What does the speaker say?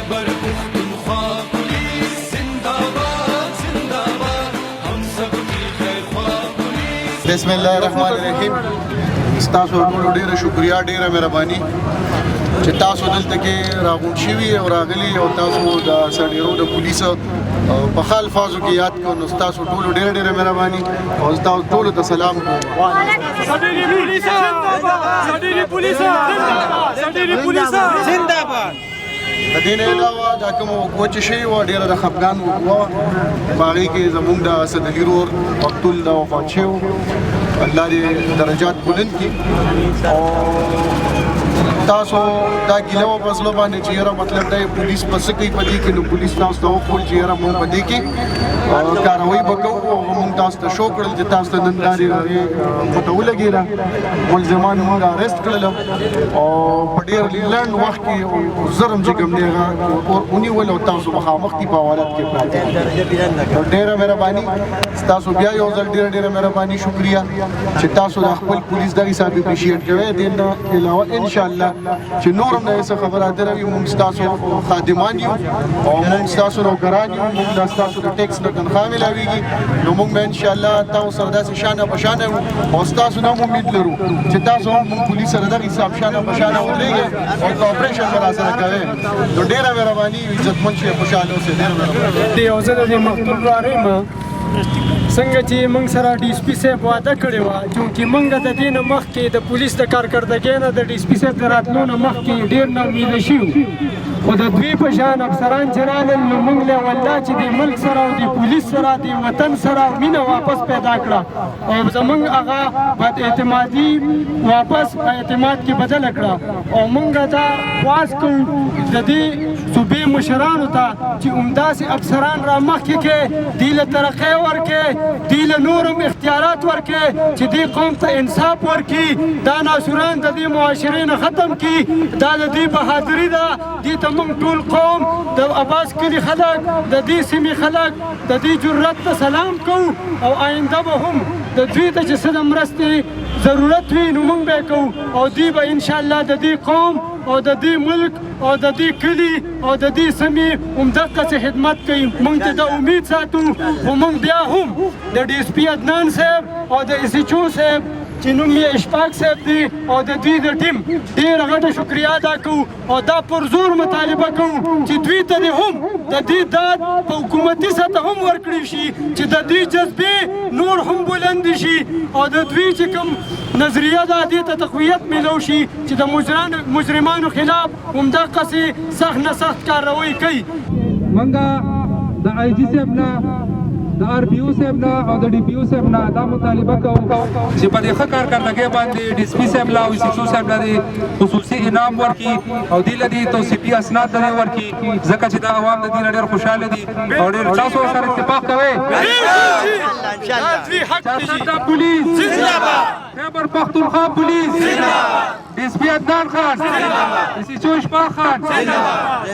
بسم الله الرحمن الرحیم. تاسو ټول ډیره شکریا، ډیره مهرباني چې تاسو دلته کې راغونډ شوي او راغلي او تاسو د سړیو د پولیسو په خال فازو کې یاد کړو. نو تاسو ټول ډیره مهرباني او تاسو ټول ته سلام کوم. زنده‌باد. د دې نه علاوه دا کوم وکړو چې شی و ډیره د خفګان وکړو باغې کې زمونږ د صدلی رور مقتول د وفات شو. الله دې درجات بلند کړي او تاسو دا ګیله و فضله باندې چې یاره مطلب دا پولیس پس کوي په دې کې، نو پولیس تاسو ته وکړل چې یاره مونږ په دې کې کاروایی وکړو او مونږ تاسو ته شو کړل چې تاسو ته نن لارې پته ولګېده. ملزمان مونږ اریسټ کړل او په ډېر لنډ وخت کې ظلم چې کوم دی هغه ونیول او تاسو مخامخ دي په حوالت کې پراته. ډېره مهرباني تاسو بیا یو ځل ډېره مهرباني شکریا چې تاسو د خپل پولیس دغه حساب اپریشیټ کوئ. دې نه علاوه ان شاء الله چې نور هم څه خبره دروي مونږ تاسو خادمان یو او مونږ تاسو نوکران یو. مونږ تاسو د ټیکس نه تنخواه ملاويږي، نو مونږ ان شاء الله تاسو سره داسې شانه بشانه او تاسو نه امید لرو چې تاسو هم پولیس سره دغه حساب شانه بشانه ودرېږئ او کوپریشن سره سره کوئ. نو ډېره مهرباني، عزتمن شي، خوشاله اوسئ. ډېره مهرباني. یو زه د مقتول راریم څنګه چې موږ سره ډي اس پي صاحب واده کړې وه، چونکې موږ د دې نه مخکې د پولیس د کارکردګۍ نه د ډي اس پي صاحب د راتلو نه مخکې ډېر ناامیده شوي، خو د دوی په شان افسران چې رالل نو موږ له والله چې د ملک سره او د پولیس سره د وطن سره مینه واپس پیدا کړه او زموږ هغه بد اعتمادي واپس په اعتماد کې بدله کړه. او موږ دا خواست کوو د دې صوبې مشرانو ته چې همداسې افسران را مخکې کړي، دوی له ترقۍ ورکړي، دوی له نور هم اختیارات ورکړي چې دې قوم ته انصاف ورکړي، دا ناسوران د دې معاشرې نه ختم کړي. دا د دې بهادري ده. دې ته موږ ټول قوم د عباس کلي خلک، د دې سیمې خلک د دې جرأت ته سلام کوو او آینده به هم د دوی ته چې څه د مرستې ضرورت وي نو موږ به یې کوو او دوی به انشاءالله د دې قوم او د دې ملک او د دې کلي او د دې سیمې همدغسې خدمت کوي. موږ ته د امید ساتو. خو موږ بیا هم د ډي اس پي عدنان صاحب او د اس ایچ او صاحب چې نوم یې اشفاق صاحب دی او د دوی د ټیم ډېره غټه شکریا ادا کوو او دا پرزور مطالبه کوو چې دوی ته دې هم د دې داد په حکومتي سطح هم ورکړی شي چې د دې جذبې نور هم بلند شي او د دوی چې کوم نظریه ده دې ته تقویت میلو شي چې د مجرمانو خلاف همدغسې سخت نه سخت کارروی کوي. موږ د آی جي صاحب نه، د آر پی او صاحب نه او د ډي پي او صاحب نه دا مطالبه کوو چې په دې ښه کارکردګۍ باندې ډي اس پي صاحب له او اس ایچ او صاحب له خصوصي انعام ورکړي او دې له دې توصیفي اسناد دې ورکړي، ځکه چې دا عوام د دې نه ډېر خوشحاله دي او ډېر تاسو سره اتفاق کوئ. پولیس زنده‌باد، خیبر پختونخوا پولیس زنده‌باد، ډي اس پي عدنان خان، اس ایچ او اشفاق خان.